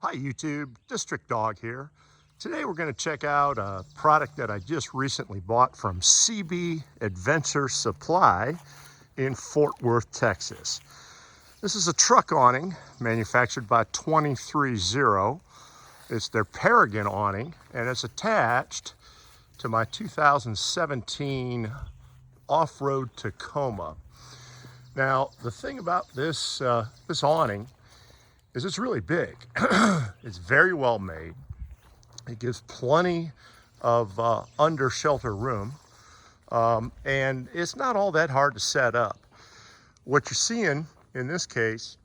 Hi YouTube, District Dog here. Today we're going to check out a product that I just recently bought from CB Adventure Supply in Fort Worth, Texas. This is a truck awning manufactured by 230. It's their Peregrine Awning and it's attached to my 2017 Off-Road Tacoma. Now the thing about this awning is it's really big. It's very well made. It gives plenty of under shelter room, and it's not all that hard to set up. What you're seeing in this case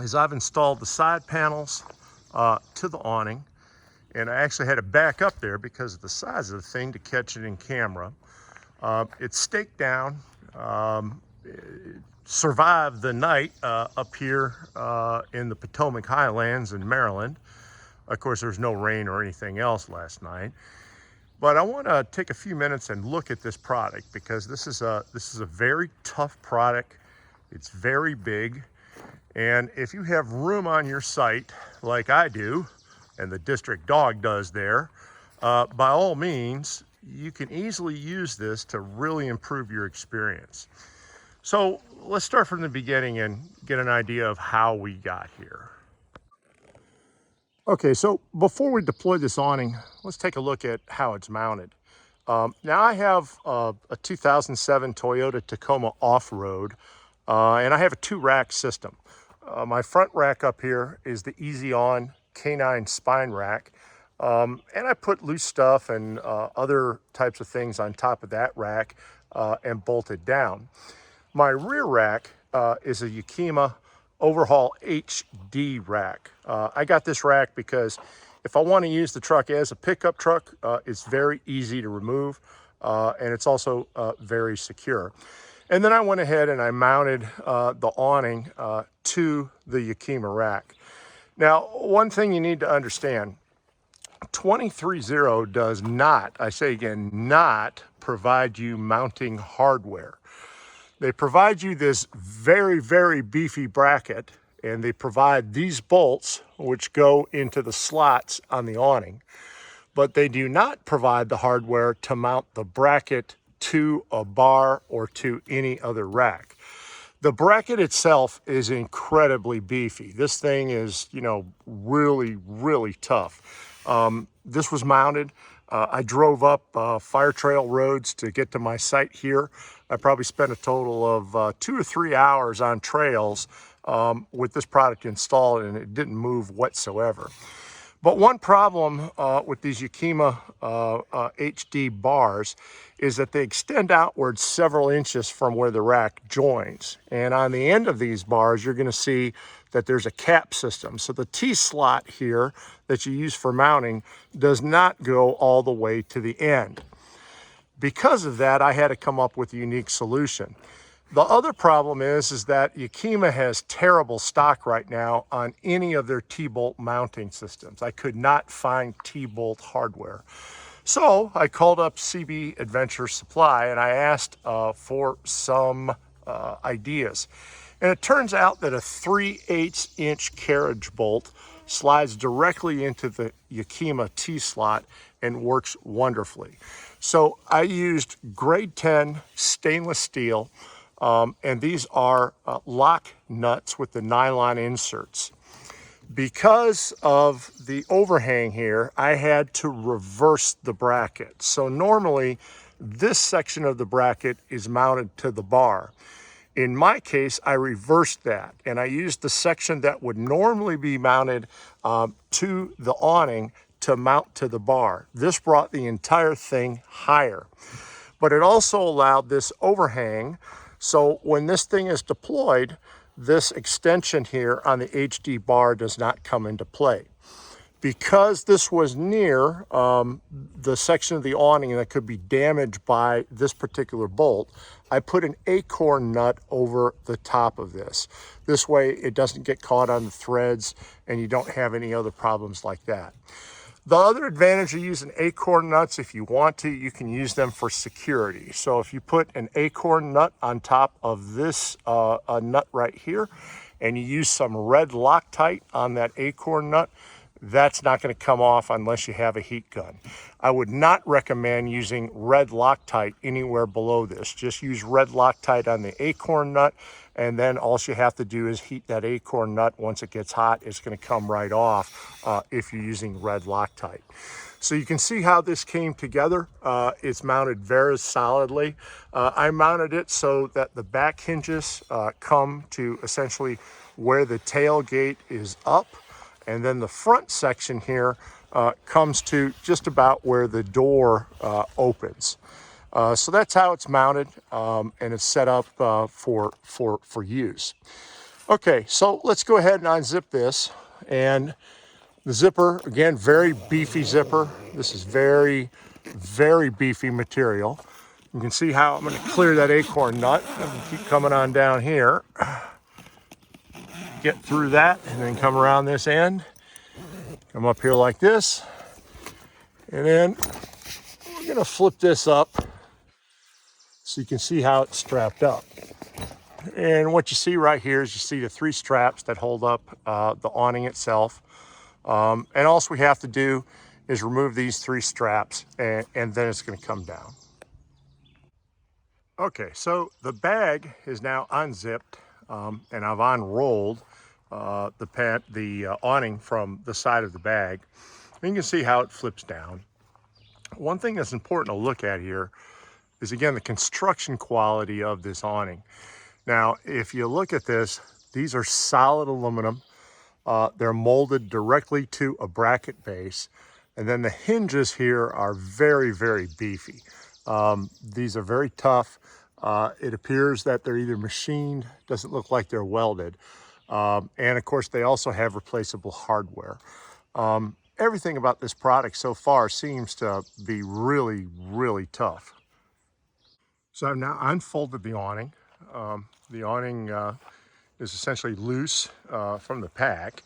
is I've installed the side panels to the awning, and I actually had to back up there because of the size of the thing to catch it in camera. It's staked down. Survived the night up here in the Potomac Highlands in Maryland. Of course, there's no rain or anything else last night. But I want to take a few minutes and look at this product because this is a very tough product. It's very big, and if you have room on your site like I do, and the District Dog does there, by all means, you can easily use this to really improve your experience. So let's start from the beginning and get an idea of how we got here. Okay, so before we deploy this awning, let's take a look at how it's mounted. Now I have a 2007 Toyota Tacoma Off-Road, and I have a 2-rack system. My front rack up here is the eezi-awn canine spine rack, and I put loose stuff and other types of things on top of that rack and bolt it down. My rear rack is a Yakima Overhaul HD rack. I got this rack because if I want to use the truck as a pickup truck, it's very easy to remove, and it's also very secure. And then I went ahead and I mounted the awning to the Yakima rack. Now, one thing you need to understand, 230 does not, I say again, not provide you mounting hardware. They provide you this very, very beefy bracket, and they provide these bolts which go into the slots on the awning, but they do not provide the hardware to mount the bracket to a bar or to any other rack. The bracket itself is incredibly beefy. This thing is, really, really tough. This was mounted. I drove up Fire Trail roads to get to my site here. I probably spent a total of 2 or 3 hours on trails with this product installed, and it didn't move whatsoever. But one problem with these Yakima HD bars is that they extend outward several inches from where the rack joins. And on the end of these bars, you're going to see that there's a cap system. So the T-slot here that you use for mounting does not go all the way to the end. Because of that, I had to come up with a unique solution. The other problem is that Yakima has terrible stock right now on any of their T-bolt mounting systems. I could not find T-bolt hardware. So I called up CB Adventure Supply and I asked for some ideas. And it turns out that a 3/8 inch carriage bolt slides directly into the Yakima T-slot and works wonderfully. So I used grade 10 stainless steel, and these are lock nuts with the nylon inserts. Because of the overhang here, I had to reverse the bracket. So normally this section of the bracket is mounted to the bar. In my case, I reversed that and I used the section that would normally be mounted to the awning to mount to the bar. This brought the entire thing higher, but it also allowed this overhang. So when this thing is deployed, this extension here on the HD bar does not come into play. Because this was near the section of the awning that could be damaged by this particular bolt, I put an acorn nut over the top of this. This way it doesn't get caught on the threads and you don't have any other problems like that. The other advantage of using acorn nuts, if you want to, you can use them for security. So if you put an acorn nut on top of this nut right here, and you use some red Loctite on that acorn nut, that's not going to come off unless you have a heat gun. I would not recommend using red Loctite anywhere below this. Just use red Loctite on the acorn nut, and then all you have to do is heat that acorn nut. Once it gets hot, it's going to come right off if you're using red Loctite. So you can see how this came together. It's mounted very solidly. I mounted it so that the back hinges come to essentially where the tailgate is up, and then the front section here comes to just about where the door opens. So that's how it's mounted, and it's set up for use. Okay, so let's go ahead and unzip this. And the zipper, again, very beefy zipper. This is very, very beefy material. You can see how I'm going to clear that acorn nut. I'm going to keep coming on down here. Get through that and then come around this end. Come up here like this. And then we're going to flip this up so you can see how it's strapped up. And what you see right here is you see the 3 straps that hold up the awning itself. And all we have to do is remove these 3 straps, and then it's going to come down. Okay, so the bag is now unzipped, and I've unrolled the awning from the side of the bag. And you can see how it flips down. One thing that's important to look at here is, again, the construction quality of this awning. Now, if you look at this, these are solid aluminum. They're molded directly to a bracket base. And then the hinges here are very, very beefy. These are very tough. It appears that they're either machined, doesn't look like they're welded. And of course, they also have replaceable hardware. Everything about this product so far seems to be really, really tough. So I've now unfolded the awning. The awning is essentially loose from the pack,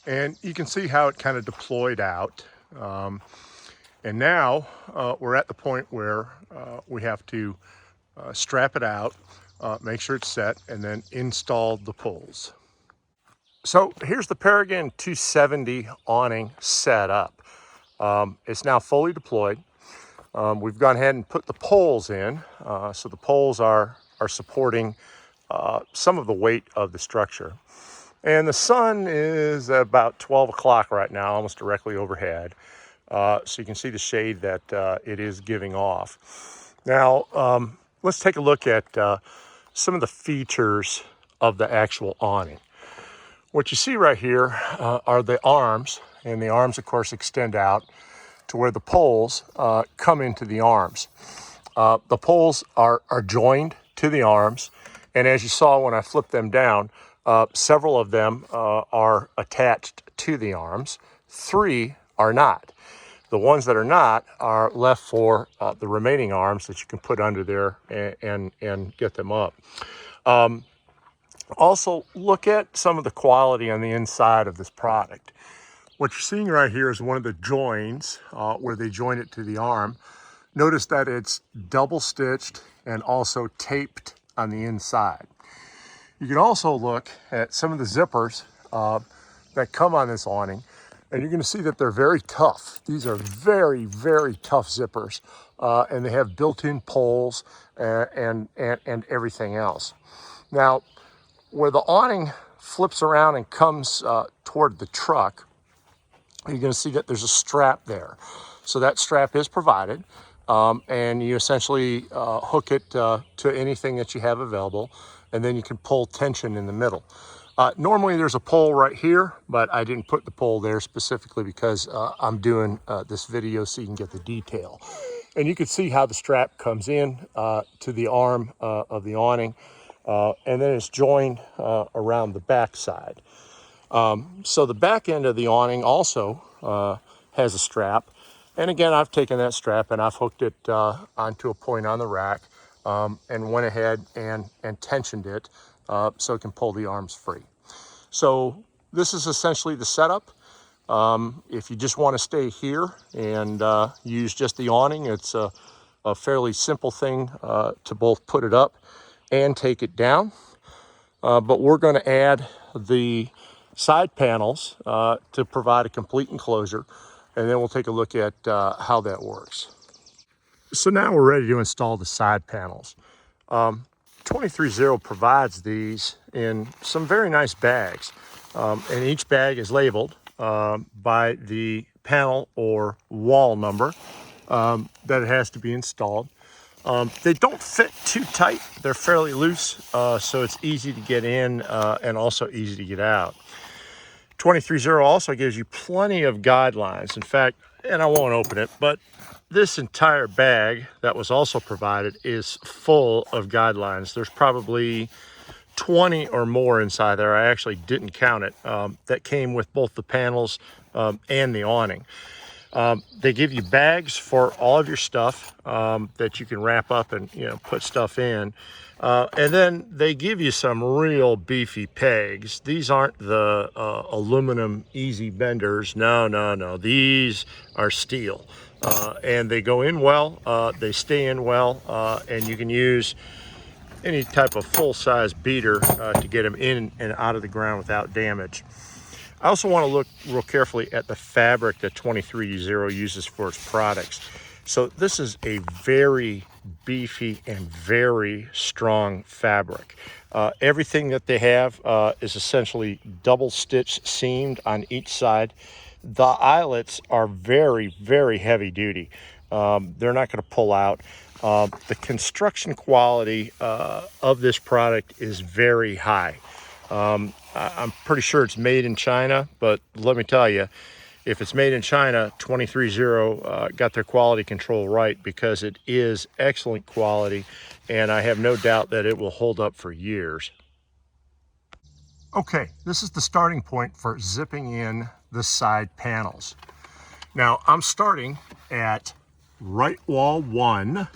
and you can see how it kind of deployed out. And now we're at the point where we have to strap it out, make sure it's set, and then install the poles. So here's the Peregrine 270 awning set up. It's now fully deployed. We've gone ahead and put the poles in. So the poles are supporting some of the weight of the structure. And the sun is about 12 o'clock right now, almost directly overhead. So you can see the shade that it is giving off. Now, let's take a look at some of the features of the actual awning. What you see right here are the arms, and the arms, of course, extend out to where the poles come into the arms. The poles are joined to the arms, and as you saw when I flipped them down, several of them are attached to the arms. 3 are not. The ones that are not are left for the remaining arms that you can put under there and get them up. Also, look at some of the quality on the inside of this product. What you're seeing right here is one of the joins where they join it to the arm. Notice that it's double stitched and also taped on the inside. You can also look at some of the zippers that come on this awning, and you're going to see that they're very tough. These are very, very tough zippers, and they have built-in poles and everything else. Now, where the awning flips around and comes toward the truck, you're going to see that there's a strap there. So that strap is provided, and you essentially hook it to anything that you have available, and then you can pull tension in the middle. Normally there's a pole right here, but I didn't put the pole there specifically because I'm doing this video so you can get the detail. And you can see how the strap comes in to the arm of the awning, and then it's joined around the back side. So the back end of the awning also has a strap. And again, I've taken that strap and I've hooked it onto a point on the rack and went ahead and tensioned it so it can pull the arms free. So this is essentially the setup. If you just want to stay here and use just the awning, it's a fairly simple thing to both put it up and take it down. but we're going to add the side panels to provide a complete enclosure, and then we'll take a look at how that works. So now we're ready to install the side panels. 230 provides these in some very nice bags, and each bag is labeled by the panel or wall number that it has to be installed. They don't fit too tight. They're fairly loose, so it's easy to get in and also easy to get out. 230 also gives you plenty of guidelines. In fact, and I won't open it, but this entire bag that was also provided is full of guidelines. There's probably 20 or more inside there. I actually didn't count it. That came with both the panels and the awning. They give you bags for all of your stuff that you can wrap up and put stuff in. And then they give you some real beefy pegs. These aren't the aluminum easy benders. No. These are steel. And they go in well, they stay in well, and you can use any type of full-size beater to get them in and out of the ground without damage. I also want to look real carefully at the fabric that 230 uses for its products. So this is a very beefy and very strong fabric. Everything that they have is essentially double stitch seamed on each side. The eyelets are very, very heavy duty. They're not going to pull out. The construction quality of this product is very high. I'm pretty sure it's made in China, but let me tell you, if it's made in China, 230 got their quality control right, because it is excellent quality, and I have no doubt that it will hold up for years. Okay, this is the starting point for zipping in the side panels. Now, I'm starting at right wall 1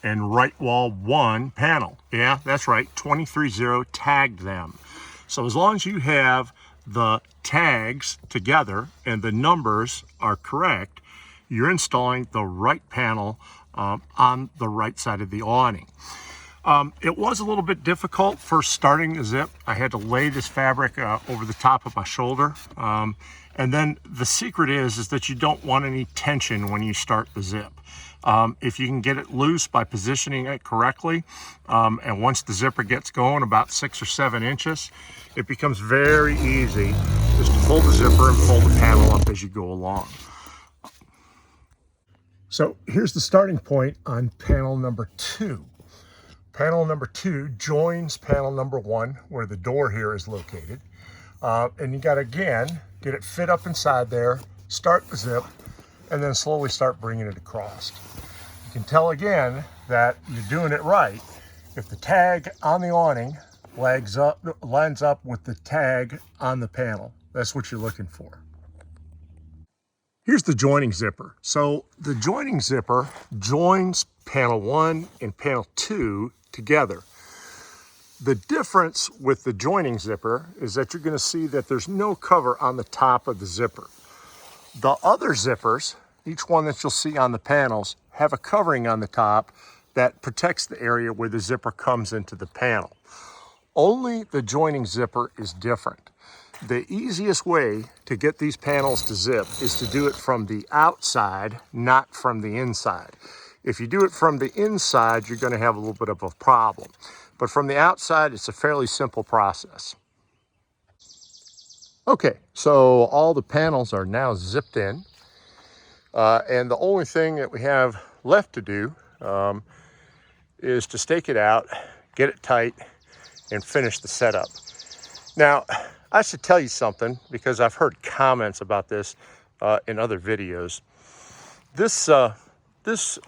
and right wall 1 panel. Yeah, that's right, 230 tagged them. So as long as you have the tags together and the numbers are correct, you're installing the right panel on the right side of the awning. It was a little bit difficult for starting the zip. I had to lay this fabric over the top of my shoulder. And then the secret is that you don't want any tension when you start the zip. If you can get it loose by positioning it correctly, and once the zipper gets going about 6 or 7 inches, it becomes very easy just to pull the zipper and pull the panel up as you go along. So here's the starting point on panel number 2. Panel number 2 joins panel number 1 where the door here is located. And you got to, again, get it fit up inside there, start the zip, and then slowly start bringing it across. You can tell again that you're doing it right if the tag on the awning lines up with the tag on the panel. That's what you're looking for. Here's the joining zipper. So the joining zipper joins panel 1 and panel 2 together. The difference with the joining zipper is that you're going to see that there's no cover on the top of the zipper. The other zippers, each one that you'll see on the panels, have a covering on the top that protects the area where the zipper comes into the panel. Only the joining zipper is different. The easiest way to get these panels to zip is to do it from the outside, not from the inside. If you do it from the inside, you're going to have a little bit of a problem. But from the outside, it's a fairly simple process. Okay, so all the panels are now zipped in. And the only thing that we have left to do is to stake it out, get it tight, and finish the setup. Now, I should tell you something, because I've heard comments about this in other videos. This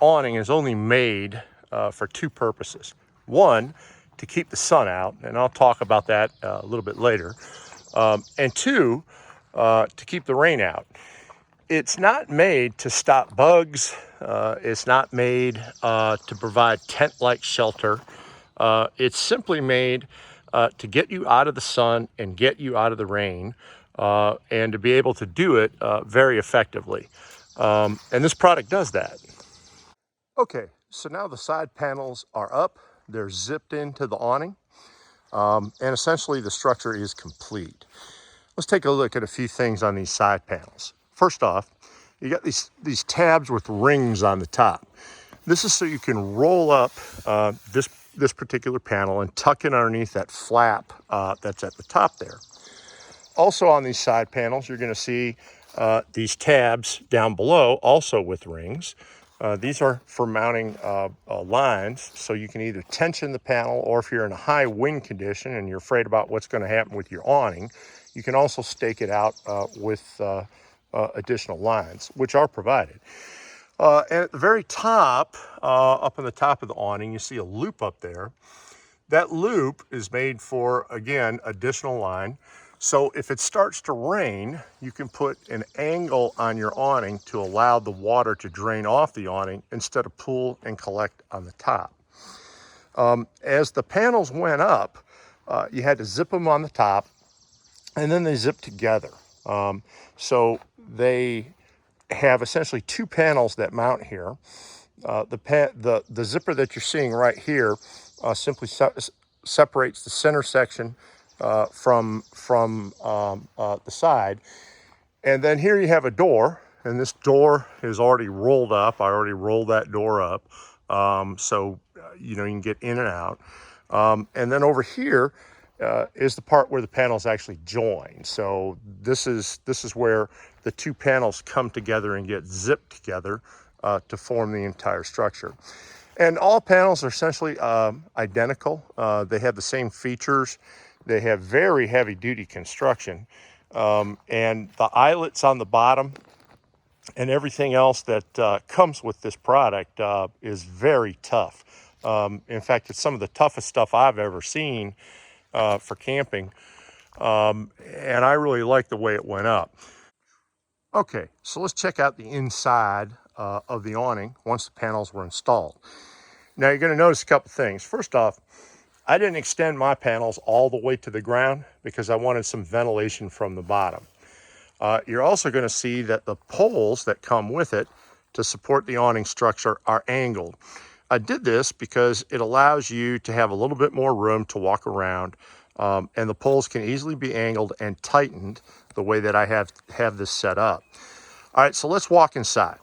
awning is only made for 2 purposes. One, to keep the sun out, and I'll talk about that a little bit later. And 2, to keep the rain out. It's not made to stop bugs. It's not made to provide tent-like shelter. It's simply made to get you out of the sun and get you out of the rain, and to be able to do it very effectively. And this product does that. Okay, so now the side panels are up. They're zipped into the awning. and essentially the structure is complete. Let's take a look at a few things on these side panels. First off, you got these tabs with rings on the top. This is so you can roll up this particular panel and tuck it underneath that flap that's at the top there. Also on these side panels, you're going to see these tabs down below, also with rings. These are for mounting lines, so you can either tension the panel, or if you're in a high wind condition and you're afraid about what's going to happen with your awning, you can also stake it out with additional lines, which are provided. And at the very top, up on the top of the awning, you see a loop up there. That loop is made for, again, additional line. So if it starts to rain, you can put an angle on your awning to allow the water to drain off the awning instead of pool and collect on the top. As the panels went up, you had to zip them on the top, and then they zip together. So they have essentially two panels that mount here. The zipper that you're seeing right here simply separates the center section from the side. And then here you have a door, and this door is already rolled up. I already rolled that door up, so you know, you can get in and out. And then over here is the part where the panels actually join. So this is where the two panels come together and get zipped together to form the entire structure. And all panels are essentially identical. They have the same features. They have very heavy duty construction. And the eyelets on the bottom and everything else that comes with this product is very tough. In fact, it's some of the toughest stuff I've ever seen for camping. And I really like the way it went up. Okay, so let's check out the inside of the awning once the panels were installed. Now you're going to notice a couple things. First off, I didn't extend my panels all the way to the ground because I wanted some ventilation from the bottom. You're also going to see that the poles that come with it to support the awning structure are angled. I did this because it allows you to have a little bit more room to walk around, and the poles can easily be angled and tightened the way that I have this set up. All right, so let's walk inside.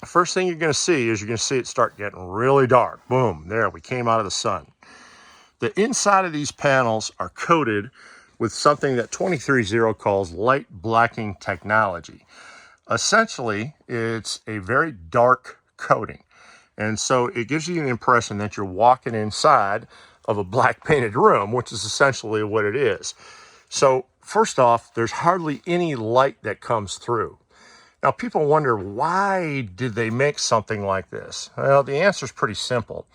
First thing you're going to see is it start getting really dark. Boom, there, we came out of the sun. The inside of these panels are coated with something that 230 calls light blacking technology. Essentially, it's a very dark coating. And so it gives you the impression that you're walking inside of a black painted room, which is essentially what it is. So first off, there's hardly any light that comes through. Now people wonder, why did they make something like this? Well, the answer is pretty simple.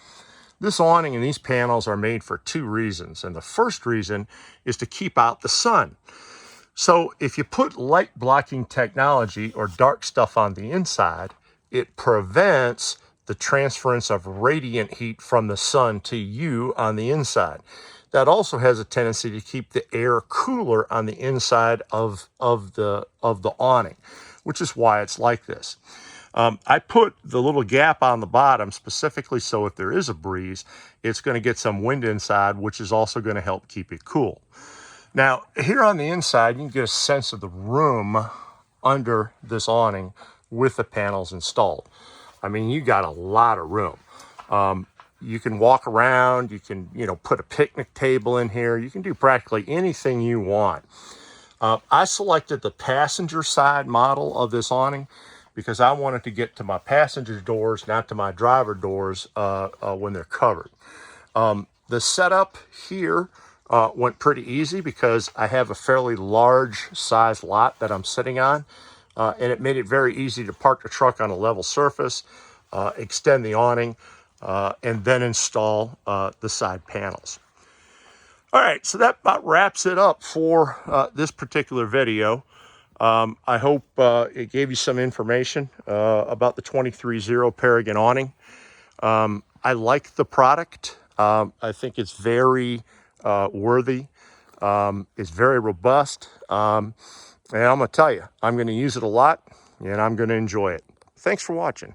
This awning and these panels are made for two reasons. And the first reason is to keep out the sun. So if you put light blocking technology or dark stuff on the inside, it prevents the transference of radiant heat from the sun to you on the inside. That also has a tendency to keep the air cooler on the inside of the awning, which is why it's like this. I put the little gap on the bottom specifically so if there is a breeze, it's going to get some wind inside, which is also going to help keep it cool. Now, here on the inside, you can get a sense of the room under this awning with the panels installed. I mean, you got a lot of room. You can walk around, you can, put a picnic table in here. You can do practically anything you want. I selected the passenger side model of this awning because I wanted to get to my passenger doors, not to my driver doors when they're covered. The setup here went pretty easy because I have a fairly large size lot that I'm sitting on, and it made it very easy to park the truck on a level surface, extend the awning, and then install the side panels. All right, so that about wraps it up for this particular video. I hope it gave you some information about the 230 Peregrine Awning. I like the product. I think it's very worthy. It's very robust. And I'm going to tell you, I'm going to use it a lot, and I'm going to enjoy it. Thanks for watching.